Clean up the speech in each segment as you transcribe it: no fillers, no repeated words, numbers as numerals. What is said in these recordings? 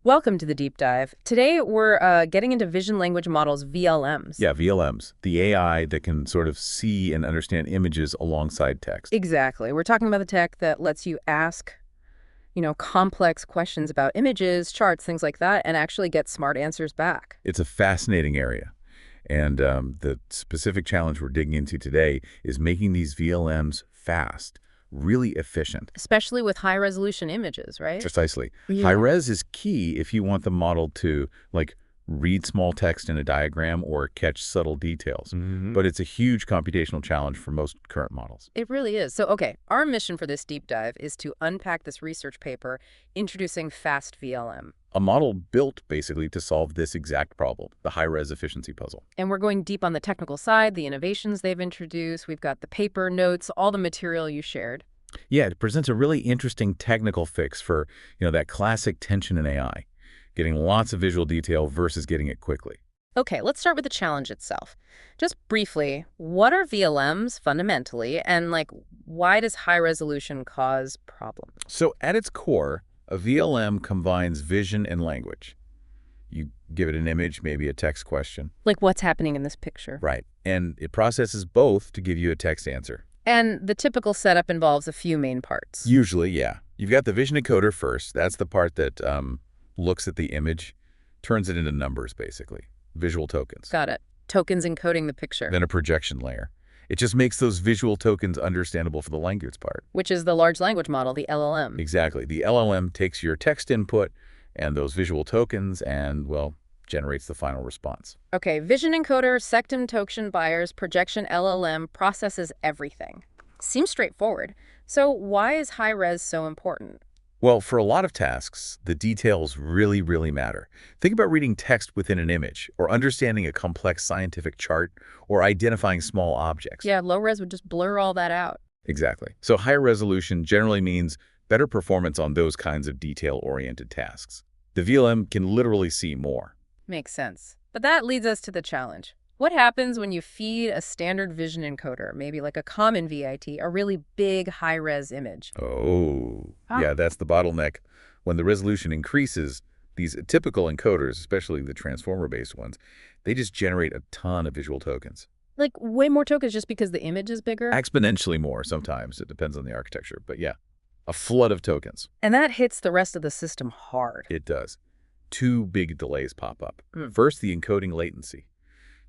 Welcome to the deep dive. Today we're getting into vision language models, VLMs. Yeah, VLMs, the AI that can sort of see and understand images alongside text. Exactly. We're talking about the tech that lets you ask, complex questions about images, charts, things like that, and actually get smart answers back. It's a fascinating area. And the specific challenge we're digging into today is making these VLMs fast, really efficient. Especially with high-resolution images, right? Precisely. Yeah. High-res is key if you want the model to, read small text in a diagram or catch subtle details. But it's a huge computational challenge for most current models. It really is. So, our mission for this deep dive is to unpack this research paper introducing FastVLM. A model built, basically, to solve this exact problem, the high-res efficiency puzzle. And we're going deep on the technical side, the innovations they've introduced. We've got the paper, notes, all the material you shared. Yeah, it presents a really interesting technical fix for, that classic tension in AI, getting lots of visual detail versus getting it quickly. Okay, let's start with the challenge itself. Just briefly, what are VLMs fundamentally, and why does high resolution cause problems? So at its core, a VLM combines vision and language. You give it an image, maybe a text question. Like what's happening in this picture. Right. And it processes both to give you a text answer. And the typical setup involves a few main parts. Usually, yeah. You've got the vision encoder first. That's the part that looks at the image, turns it into numbers, basically. Visual tokens. Got it. Tokens encoding the picture. Then a projection layer. It just makes those visual tokens understandable for the language part. Which is the large language model, the LLM. Exactly. The LLM takes your text input and those visual tokens and, generates the final response. Okay, vision encoder, sectum token buyers, projection LLM processes everything. Seems straightforward. So why is high res so important? Well, for a lot of tasks, the details really, really matter. Think about reading text within an image, or understanding a complex scientific chart, or identifying small objects. Yeah, low res would just blur all that out. Exactly. So higher resolution generally means better performance on those kinds of detail-oriented tasks. The VLM can literally see more. Makes sense. But that leads us to the challenge. What happens when you feed a standard vision encoder, maybe like a common ViT, a really big high-res image? Yeah, that's the bottleneck. When the resolution increases, these typical encoders, especially the transformer-based ones, they just generate a ton of visual tokens. Like way more tokens just because the image is bigger? Exponentially more sometimes. It depends on the architecture. But yeah, a flood of tokens. And that hits the rest of the system hard. It does. Two big delays pop up. First, the encoding latency.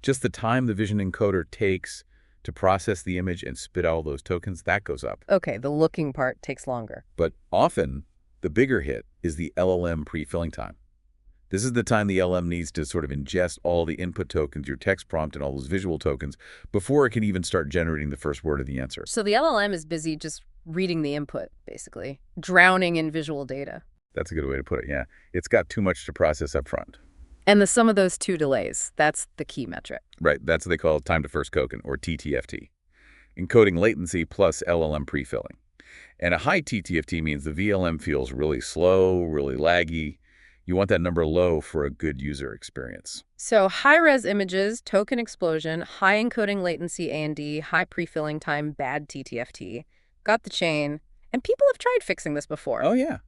Just the time the vision encoder takes to process the image and spit out all those tokens, that goes up. Okay, the looking part takes longer. But often, the bigger hit is the LLM pre-filling time. This is the time the LLM needs to sort of ingest all the input tokens, your text prompt, and all those visual tokens before it can even start generating the first word of the answer. So the LLM is busy just reading the input, basically, drowning in visual data. That's a good way to put it, yeah. It's got too much to process up front. And the sum of those two delays, that's the key metric. Right, that's what they call time to first token, or TTFT. Encoding latency plus LLM pre-filling. And a high TTFT means the VLM feels really slow, really laggy. You want that number low for a good user experience. So high-res images, token explosion, high encoding latency A&D, high pre-filling time, bad TTFT. Got the chain. And people have tried fixing this before. Oh, yeah.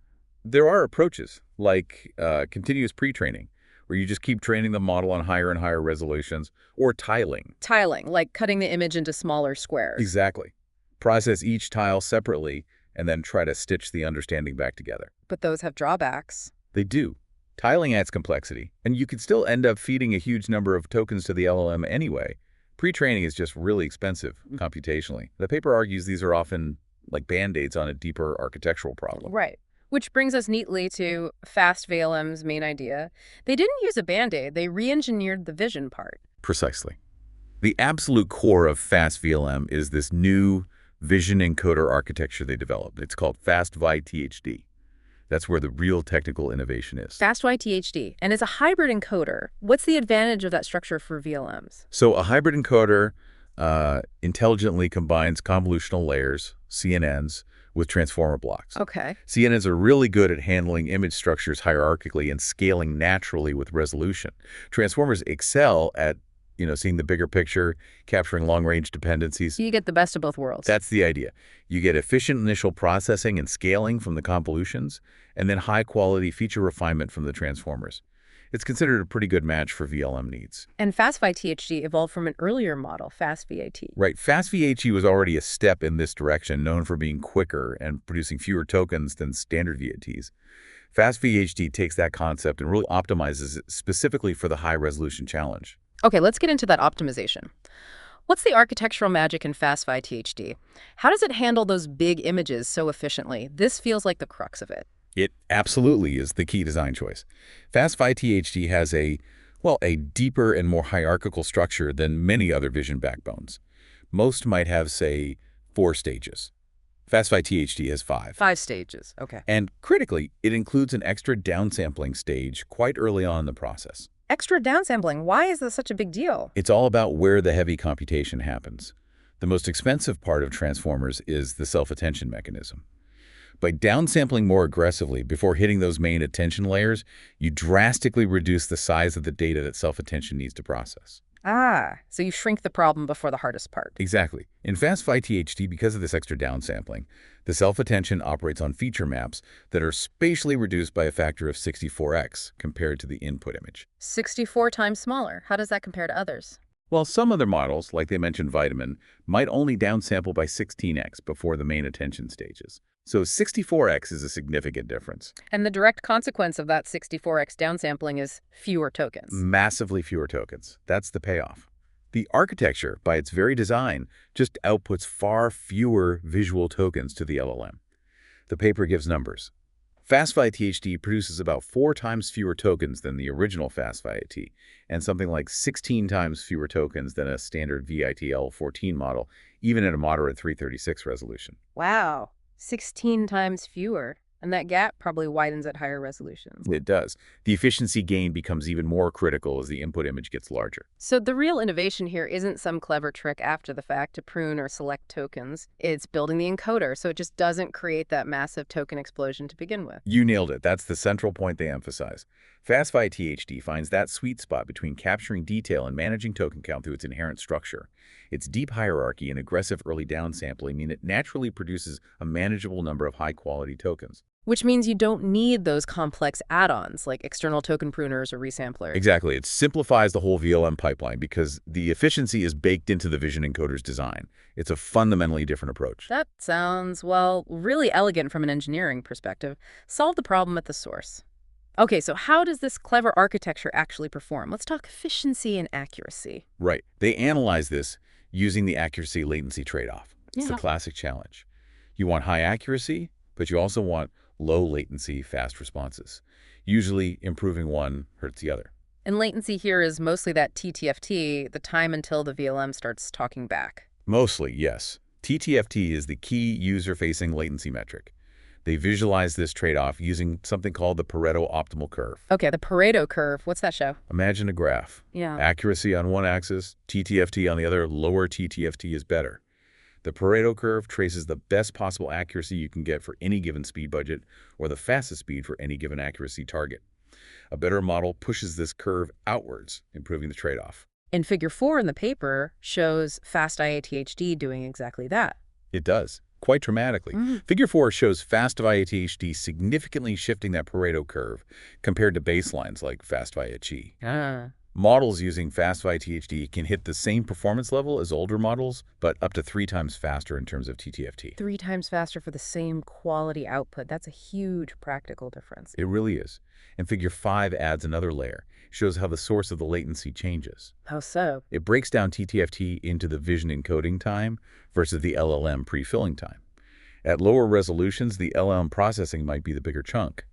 There are approaches like continuous pre-training, where you just keep training the model on higher and higher resolutions, or tiling. Tiling, like cutting the image into smaller squares. Exactly. Process each tile separately, and then try to stitch the understanding back together. But those have drawbacks. They do. Tiling adds complexity, and you could still end up feeding a huge number of tokens to the LLM anyway. Pre-training is just really expensive computationally. The paper argues these are often like band-aids on a deeper architectural problem. Right. Which brings us neatly to FastVLM's main idea. They didn't use a band-aid, they re-engineered the vision part. Precisely. The absolute core of FastVLM is this new vision encoder architecture they developed. It's called FastViTHD. That's where the real technical innovation is. FastViTHD, and it's a hybrid encoder. What's the advantage of that structure for VLMs? So a hybrid encoder intelligently combines convolutional layers, CNNs, with transformer blocks. Okay. CNNs are really good at handling image structures hierarchically and scaling naturally with resolution. Transformers excel at seeing the bigger picture, capturing long-range dependencies. You get the best of both worlds. That's the idea. You get efficient initial processing and scaling from the convolutions, and then high-quality feature refinement from the transformers. It's considered a pretty good match for VLM needs. And FastViTHD evolved from an earlier model, FastVAT. Right. FastVHD was already a step in this direction, known for being quicker and producing fewer tokens than standard VATs. FastVHD takes that concept and really optimizes it specifically for the high-resolution challenge. Okay, let's get into that optimization. What's the architectural magic in FastViTHD? How does it handle those big images so efficiently? This feels like the crux of it. It absolutely is the key design choice. FastViTHD has a deeper and more hierarchical structure than many other vision backbones. Most might have, say, 4 stages. FastViTHD has 5. 5 stages, okay. And critically, it includes an extra downsampling stage quite early on in the process. Extra downsampling, why is this such a big deal? It's all about where the heavy computation happens. The most expensive part of transformers is the self-attention mechanism. By downsampling more aggressively before hitting those main attention layers, you drastically reduce the size of the data that self-attention needs to process. So you shrink the problem before the hardest part. Exactly. In FastViTHD, because of this extra downsampling, the self-attention operates on feature maps that are spatially reduced by a factor of 64x compared to the input image. 64 times smaller. How does that compare to others? While some other models, like they mentioned Vitamin, might only downsample by 16x before the main attention stages. So 64x is a significant difference. And the direct consequence of that 64x downsampling is fewer tokens. Massively fewer tokens. That's the payoff. The architecture, by its very design, just outputs far fewer visual tokens to the LLM. The paper gives numbers. FastViTHD produces about 4 times fewer tokens than the original FastViT, and something like 16 times fewer tokens than a standard VITL14 model, even at a moderate 336 resolution. Wow. 16 times fewer. And that gap probably widens at higher resolutions. It does. The efficiency gain becomes even more critical as the input image gets larger. So the real innovation here isn't some clever trick after the fact to prune or select tokens. It's building the encoder so it just doesn't create that massive token explosion to begin with. You nailed it. That's the central point they emphasize. FastViTHD finds that sweet spot between capturing detail and managing token count through its inherent structure. Its deep hierarchy and aggressive early downsampling mean it naturally produces a manageable number of high-quality tokens. Which means you don't need those complex add-ons like external token pruners or resamplers. Exactly. It simplifies the whole VLM pipeline because the efficiency is baked into the vision encoder's design. It's a fundamentally different approach. That sounds, well, really elegant from an engineering perspective. Solve the problem at the source. Okay, so how does this clever architecture actually perform? Let's talk efficiency and accuracy. Right. They analyze this using the accuracy-latency trade-off. It's the classic challenge. You want high accuracy, but you also want low latency, fast responses. Usually, improving one hurts the other. And latency here is mostly that TTFT, the time until the VLM starts talking back. Mostly, yes. TTFT is the key user-facing latency metric. They visualize this trade-off using something called the Pareto optimal curve. Okay, the Pareto curve. What's that show? Imagine a graph. Yeah. Accuracy on one axis, TTFT on the other. Lower TTFT is better. The Pareto curve traces the best possible accuracy you can get for any given speed budget or the fastest speed for any given accuracy target. A better model pushes this curve outwards, improving the trade-off. And Figure 4 in the paper shows FastViTHD doing exactly that. It does, quite dramatically. Figure 4 shows FastViTHD significantly shifting that Pareto curve compared to baselines like FastViT. Models using FastViTHD can hit the same performance level as older models, but up to 3 times faster in terms of TTFT. 3 times faster for the same quality output. That's a huge practical difference. It really is. And Figure 5 adds another layer. It shows how the source of the latency changes. How so? It breaks down TTFT into the vision encoding time versus the LLM pre-filling time. At lower resolutions, the LLM processing might be the bigger chunk.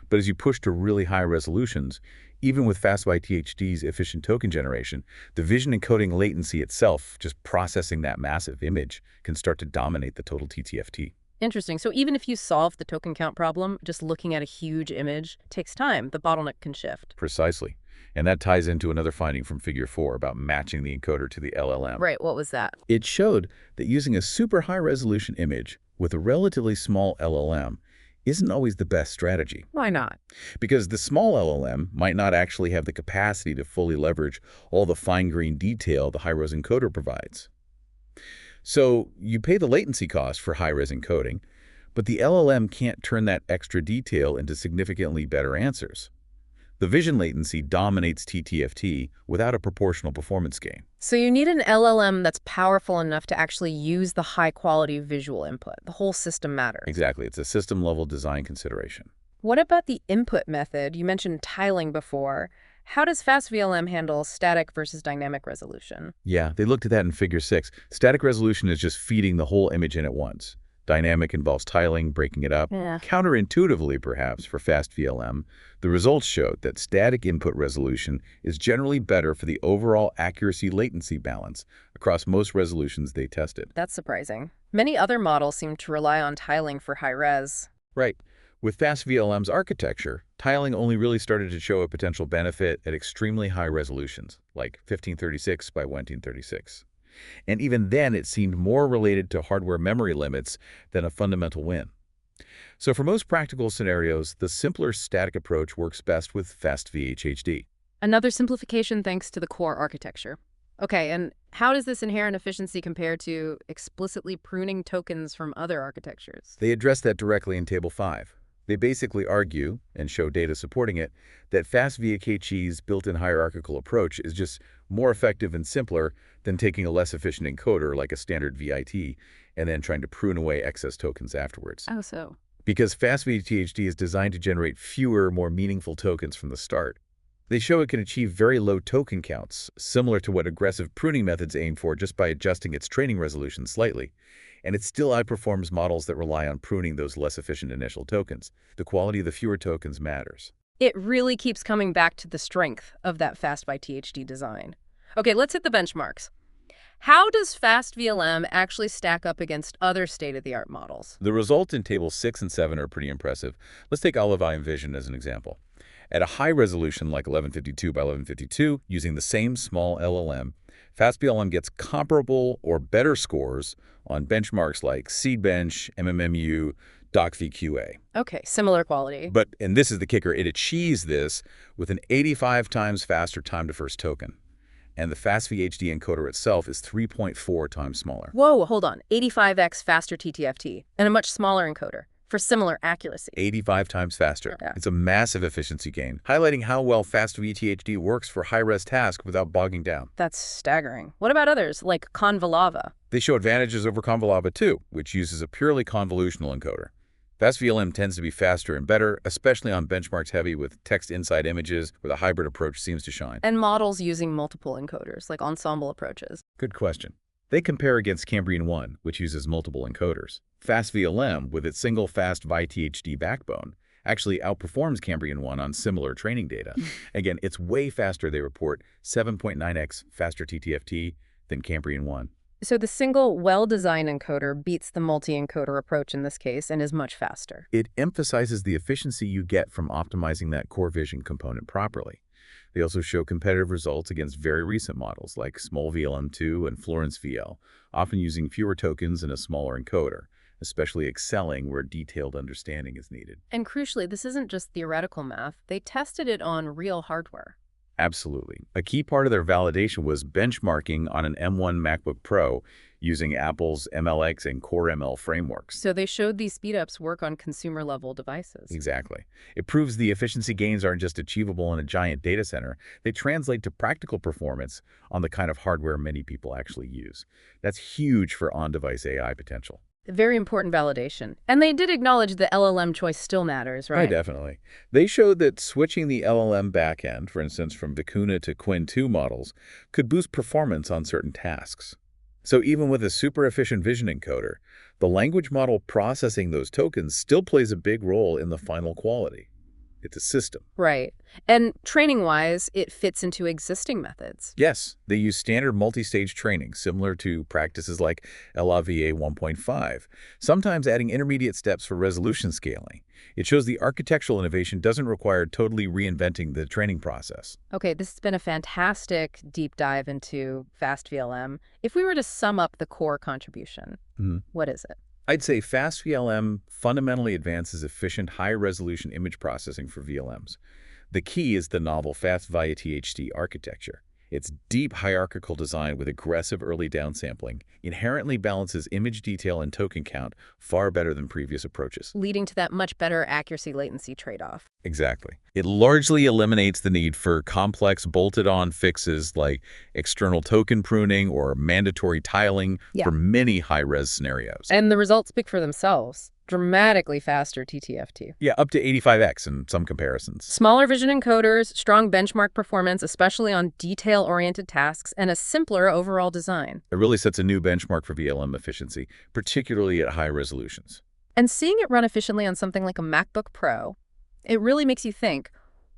But as you push to really high resolutions, even with FastViTHD's efficient token generation, the vision encoding latency itself, just processing that massive image, can start to dominate the total TTFT. Interesting. So even if you solve the token count problem, just looking at a huge image takes time. The bottleneck can shift. Precisely. And that ties into another finding from Figure 4 about matching the encoder to the LLM. Right. What was that? It showed that using a super high resolution image with a relatively small LLM isn't always the best strategy. Why not? Because the small LLM might not actually have the capacity to fully leverage all the fine-grained detail the high-res encoder provides. So you pay the latency cost for high-res encoding, but the LLM can't turn that extra detail into significantly better answers. The vision latency dominates TTFT without a proportional performance gain. So you need an LLM that's powerful enough to actually use the high-quality visual input. The whole system matters. Exactly. It's a system-level design consideration. What about the input method? You mentioned tiling before. How does FastVLM handle static versus dynamic resolution? Yeah, they looked at that in Figure 6. Static resolution is just feeding the whole image in at once. Dynamic involves tiling, breaking it up. Yeah. Counterintuitively, perhaps, for FastVLM, the results showed that static input resolution is generally better for the overall accuracy-latency balance across most resolutions they tested. That's surprising. Many other models seem to rely on tiling for high-res. Right. With FastVLM's architecture, tiling only really started to show a potential benefit at extremely high resolutions, like 1536 by 1936. And even then, it seemed more related to hardware memory limits than a fundamental win. So for most practical scenarios, the simpler static approach works best with FastViTHD. Another simplification thanks to the core architecture. Okay, and how does this inherent efficiency compare to explicitly pruning tokens from other architectures? They address that directly in Table 5. They basically argue, and show data supporting it, that FastViTHD's built-in hierarchical approach is just more effective and simpler than taking a less efficient encoder like a standard VIT and then trying to prune away excess tokens afterwards. Oh, so. Because FastViTHD is designed to generate fewer, more meaningful tokens from the start. They show it can achieve very low token counts, similar to what aggressive pruning methods aim for just by adjusting its training resolution slightly. And it still outperforms models that rely on pruning those less efficient initial tokens. The quality of the fewer tokens matters. It really keeps coming back to the strength of that FastViTHD design. Okay, let's hit the benchmarks. How does FastVLM actually stack up against other state-of-the-art models? The results in Tables 6 and 7 are pretty impressive. Let's take LLaVa-OneVision as an example. At a high resolution like 1152 by 1152, using the same small LLM, FastVLM gets comparable or better scores on benchmarks like SeedBench, MMMU, DocVQA. Okay, similar quality. But, and this is the kicker, it achieves this with an 85 times faster time to first token. And the FastViTHD encoder itself is 3.4 times smaller. Whoa, hold on. 85x faster TTFT and a much smaller encoder for similar accuracy. 85 times faster. Yeah. It's a massive efficiency gain, highlighting how well FastViTHD works for high-res tasks without bogging down. That's staggering. What about others, like conv-LLaVa? They show advantages over conv-LLaVa too, which uses a purely convolutional encoder. FastVLM tends to be faster and better, especially on benchmarks heavy with text inside images, where the hybrid approach seems to shine. And models using multiple encoders, like ensemble approaches. Good question. They compare against Cambrian-1, which uses multiple encoders. FastVLM, with its single FastViTHD backbone, actually outperforms Cambrian-1 on similar training data. Again, it's way faster, they report, 7.9x faster TTFT than Cambrian-1. So the single, well-designed encoder beats the multi-encoder approach in this case and is much faster. It emphasizes the efficiency you get from optimizing that core vision component properly. They also show competitive results against very recent models like SmallVLM2 and FlorenceVL, often using fewer tokens and a smaller encoder, especially excelling where detailed understanding is needed. And crucially, this isn't just theoretical math. They tested it on real hardware. Absolutely. A key part of their validation was benchmarking on an M1 MacBook Pro using Apple's MLX and Core ML frameworks. So they showed these speedups work on consumer-level devices. Exactly. It proves the efficiency gains aren't just achievable in a giant data center. They translate to practical performance on the kind of hardware many people actually use. That's huge for on-device AI potential. Very important validation. And they did acknowledge the LLM choice still matters, right? Definitely. They showed that switching the LLM backend, for instance, from Vicuna to Qwen 2 models, could boost performance on certain tasks. So even with a super efficient vision encoder, the language model processing those tokens still plays a big role in the final quality. It's a system. Right. And training-wise, it fits into existing methods. Yes, they use standard multi-stage training, similar to practices like LLaVa 1.5, sometimes adding intermediate steps for resolution scaling. It shows the architectural innovation doesn't require totally reinventing the training process. Okay, this has been a fantastic deep dive into FastVLM. If we were to sum up the core contribution, what is it? I'd say FastVLM fundamentally advances efficient, high-resolution image processing for VLMs. The key is the novel FastViTHD architecture. Its deep hierarchical design with aggressive early downsampling inherently balances image detail and token count far better than previous approaches. Leading to that much better accuracy-latency trade-off. Exactly. It largely eliminates the need for complex bolted-on fixes like external token pruning or mandatory tiling for many high-res scenarios. And the results speak for themselves. Dramatically faster TTFT. Yeah, up to 85x in some comparisons. Smaller vision encoders, strong benchmark performance, especially on detail-oriented tasks, and a simpler overall design. It really sets a new benchmark for VLM efficiency, particularly at high resolutions. And seeing it run efficiently on something like a MacBook Pro, it really makes you think,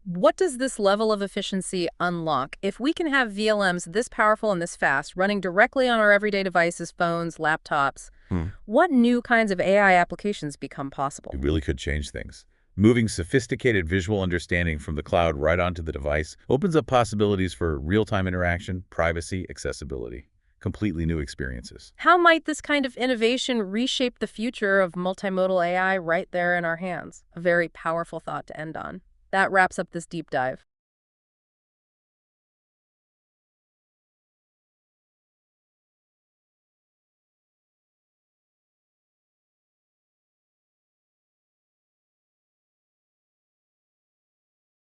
what does this level of efficiency unlock? If we can have VLMs this powerful and this fast, running directly on our everyday devices, phones, laptops, what new kinds of AI applications become possible? It really could change things. Moving sophisticated visual understanding from the cloud right onto the device opens up possibilities for real-time interaction, privacy, accessibility. Completely new experiences. How might this kind of innovation reshape the future of multimodal AI right there in our hands? A very powerful thought to end on. That wraps up this deep dive.